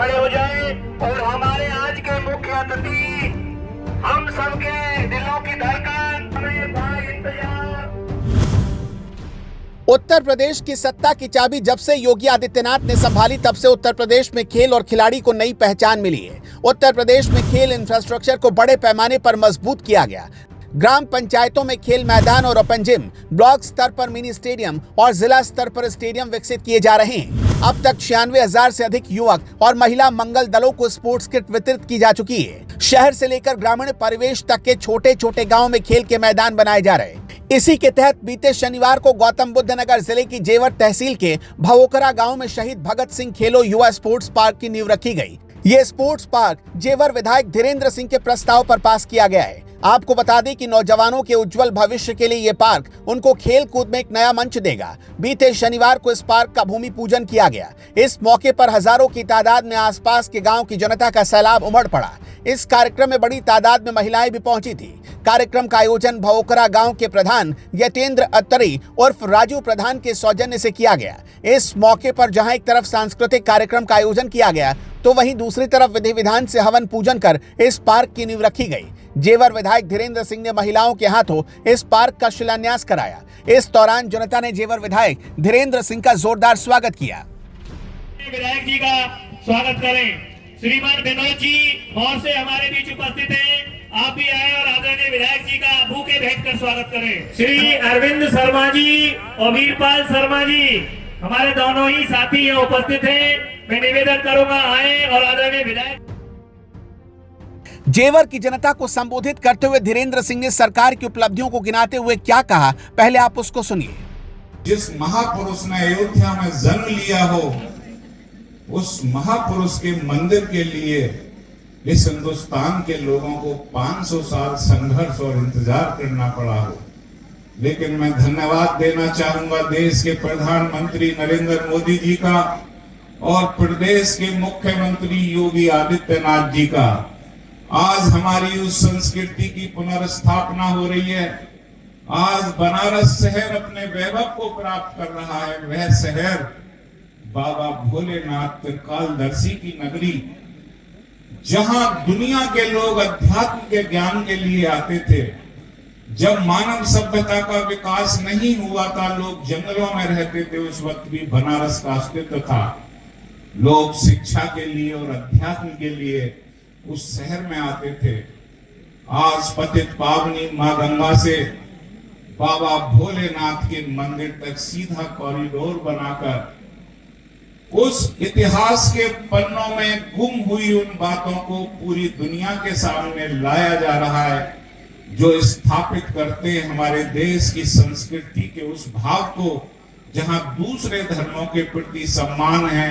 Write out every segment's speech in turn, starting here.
खड़े हो जाए और हमारे आज के मुख्य अतिथि हम सबके दिलों की धड़कन हमें इंतजार। उत्तर प्रदेश की सत्ता की चाबी जब से योगी आदित्यनाथ ने संभाली तब से उत्तर प्रदेश में खेल और खिलाड़ी को नई पहचान मिली है। उत्तर प्रदेश में खेल इंफ्रास्ट्रक्चर को बड़े पैमाने पर मजबूत किया गया। ग्राम पंचायतों में खेल मैदान और ओपन जिम, ब्लॉक स्तर पर मिनी स्टेडियम और जिला स्तर पर स्टेडियम विकसित किए जा रहे हैं। अब तक 96,000 से अधिक युवक और महिला मंगल दलों को स्पोर्ट्स किट वितरित की जा चुकी है। शहर से लेकर ग्रामीण परिवेश तक के छोटे छोटे गाँव में खेल के मैदान बनाए जा रहे हैं। इसी के तहत बीते शनिवार को गौतम बुद्ध नगर जिले की जेवर तहसील के भवोकरा गांव में शहीद भगत सिंह खेलो युवा स्पोर्ट्स पार्क की नींव रखी गई। ये स्पोर्ट्स पार्क जेवर विधायक धीरेन्द्र सिंह के प्रस्ताव पर पास किया गया है। आपको बता दें कि नौजवानों के उज्जवल भविष्य के लिए ये पार्क उनको खेल कूद में एक नया मंच देगा। बीते शनिवार को इस पार्क का भूमि पूजन किया गया। इस मौके पर हजारों की तादाद में आसपास के गांव की जनता का सैलाब उमड़ पड़ा। इस कार्यक्रम में बड़ी तादाद में महिलाएं भी पहुंची थी। कार्यक्रम का आयोजन भवोकरा गांव के प्रधान यतेंद्र अत्तरी उर्फ राजू प्रधान के सौजन्य से किया गया। इस मौके पर जहां एक तरफ सांस्कृतिक कार्यक्रम का आयोजन किया गया तो वहीं दूसरी तरफ विधि विधान से हवन पूजन कर इस पार्क की नींव रखी गई। जेवर विधायक धीरेन्द्र सिंह ने महिलाओं के हाथों इस पार्क का शिलान्यास कराया। इस दौरान जनता ने जेवर विधायक धीरेन्द्र सिंह का जोरदार स्वागत किया। विधायक जी का स्वागत करें। श्रीमान विनोद जी और से हमारे बीच उपस्थित हैं। आप भी आए और आदरणीय विधायक जी का बुके भेंट कर स्वागत करें। श्री अरविंद शर्मा जी और वीरपाल शर्मा जी हमारे दोनों ही साथी यहाँ उपस्थित हैं। मैं निवेदन करूंगा आए और आदरणीय विधायक। जेवर की जनता को संबोधित करते हुए धीरेन्द्र सिंह ने सरकार की उपलब्धियों को गिनाते हुए क्या कहा, पहले आप उसको सुनिए। जिस महापुरुष ने अयोध्या में जन्म लिया हो, उस महापुरुष के मंदिर के लिए इस हिंदुस्तान के लोगों को 500 साल संघर्ष और इंतजार करना पड़ा हो। लेकिन मैं धन्यवाद देना चाहूंगा देश के प्रधानमंत्री नरेंद्र मोदी जी का और प्रदेश के मुख्यमंत्री योगी आदित्यनाथ जी का। आज हमारी उस संस्कृति की पुनर्स्थापना हो रही है। आज बनारस शहर अपने वैभव को प्राप्त कर रहा है। वह शहर बाबा भोलेनाथ त्रिकालदर्शी की नगरी, जहां दुनिया के लोग अध्यात्म के ज्ञान के लिए आते थे। जब मानव सभ्यता का विकास नहीं हुआ था, लोग जंगलों में रहते थे, उस वक्त भी बनारस का अस्तित्व था। लोग शिक्षा के लिए और अध्यात्म के लिए उस शहर में आते थे। आज पतित पावनी मां गंगा से बाबा भोलेनाथ के मंदिर तक सीधा कॉरिडोर बनाकर उस इतिहास के पन्नों में गुम हुई उन बातों को पूरी दुनिया के सामने लाया जा रहा है, जो स्थापित करते हैं हमारे देश की संस्कृति के उस भाव को, जहां दूसरे धर्मों के प्रति सम्मान है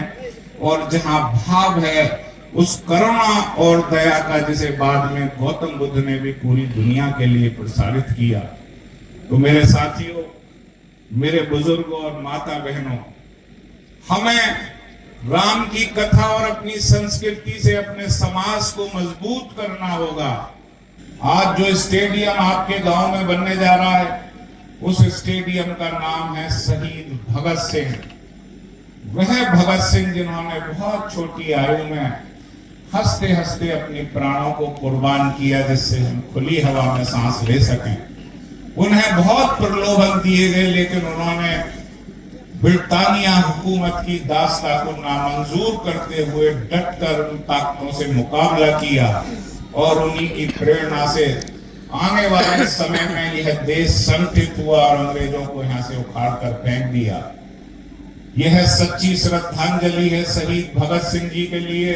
और जहां भाव है उस करुणा और दया का, जिसे बाद में गौतम बुद्ध ने भी पूरी दुनिया के लिए प्रसारित किया। तो मेरे साथियों, मेरे बुजुर्गों और माता बहनों, हमें राम की कथा और अपनी संस्कृति से अपने समाज को मजबूत करना होगा। आज जो स्टेडियम आपके गांव में बनने जा रहा है, उस स्टेडियम का नाम है शहीद भगत सिंह। वह भगत सिंह जिन्होंने बहुत छोटी आयु में हंसते हंसते अपने प्राणों को कुर्बान किया, जिससे हम खुली हवा में सांस ले सकें। उन्हें बहुत प्रलोभन दिए गए, लेकिन उन्होंने ब्रिटानिया हुकूमत की दास्ता को नामंजूर करते हुए डटकर उन ताकतों से मुकाबला किया और उन्हीं की प्रेरणा से आने वाले समय में यह देश संगठित हुआ और अंग्रेजों को यहां से उखाड़ कर फेंक दिया। यह सच्ची श्रद्धांजलि है शहीद भगत सिंह जी के लिए,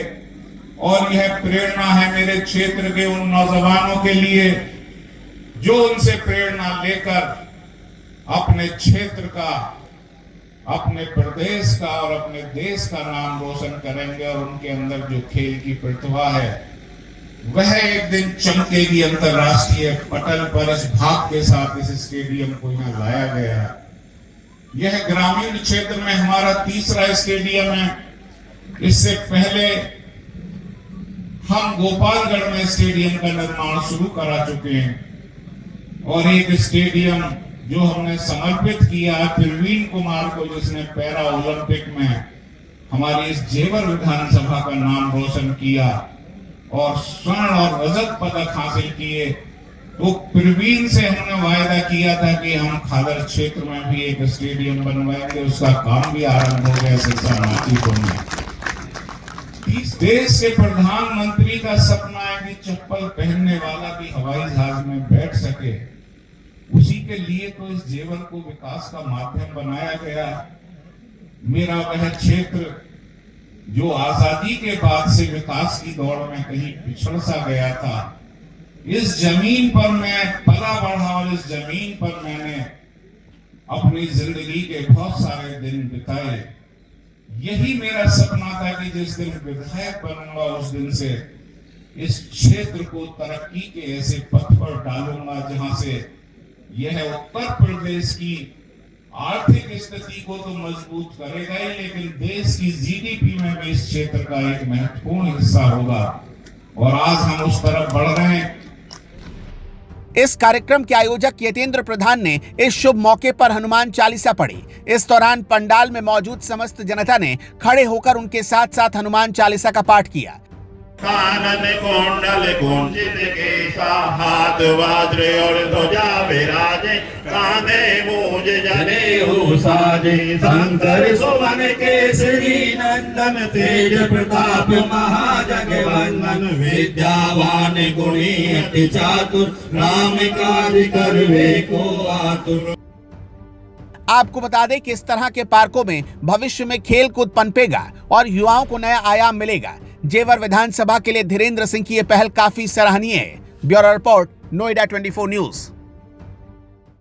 और यह प्रेरणा है मेरे क्षेत्र के उन नौजवानों के लिए जो उनसे प्रेरणा लेकर अपने क्षेत्र का, अपने प्रदेश का और अपने देश का नाम रोशन करेंगे। और उनके अंदर जो खेल की प्रतिभा है वह एक दिन चमकेगी अंतरराष्ट्रीय पटल पर। इस भाग के साथ इस स्टेडियम को यहाँ लाया गया है। यह ग्रामीण क्षेत्र में हमारा तीसरा स्टेडियम है। इससे पहले हम गोपालगढ़ में स्टेडियम का निर्माण शुरू करा चुके हैं, और एक स्टेडियम जो हमने समर्पित किया प्रवीण कुमार को, जिसने पैरा ओलंपिक में हमारी इस जेवर विधानसभा का नाम रोशन किया और स्वर्ण और रजत पदक हासिल किए, तो प्रवीण से हमने वायदा किया था कि हम खादर क्षेत्र में भी एक स्टेडियम बनवाएंगे। उसका काम भी आरंभ हो गया सिरसा नाचीपुर में। इस देश के प्रधानमंत्री का सपना है कि चप्पल पहनने वाला भी हवाई जहाज में बैठ सके। उसी के लिए तो इस जेवर को विकास का माध्यम बनाया गया। मेरा वह क्षेत्र जो आजादी के बाद से विकास की दौड़ में कहीं पिछड़ सा गया था, इस जमीन पर मैं पला बढ़ा और इस जमीन पर मैंने अपनी जिंदगी के बहुत सारे दिन बिताए। यही मेरा सपना था कि जिस दिन विधायक बनूंगा उस दिन से इस क्षेत्र को तरक्की के ऐसे पथ पर डालूंगा जहां से यह उत्तर प्रदेश की आर्थिक स्थिति को तो मजबूत करेगा ही, लेकिन देश की जीडीपी में भी इस क्षेत्र का एक महत्वपूर्ण हिस्सा होगा। और आज हम उस तरफ बढ़ रहे हैं। इस कार्यक्रम के आयोजक यतेंद्र प्रधान ने इस शुभ मौके पर हनुमान चालीसा पढ़ी। इस दौरान पंडाल में मौजूद समस्त जनता ने खड़े होकर उनके साथ साथ हनुमान चालीसा का पाठ किया। कानन कुंडल कुंजित केसा, हाथ वज्र और ध्वजा विराजे, कांधे मूज जनेऊ साजे, शंकर सुवन केसरी नंदन, तेज प्रताप महाजगवंदन, विद्यावान गुणी अति चातुर, राम कार्य करवे को आतुर। आपको बता दें कि इस तरह के पार्कों में भविष्य में खेल कूद पनपेगा और युवाओं को नया आयाम मिलेगा। जेवर विधानसभा के लिए धीरेन्द्र सिंह की यह पहल काफी सराहनीय है। Bureau report, Noida 24 news.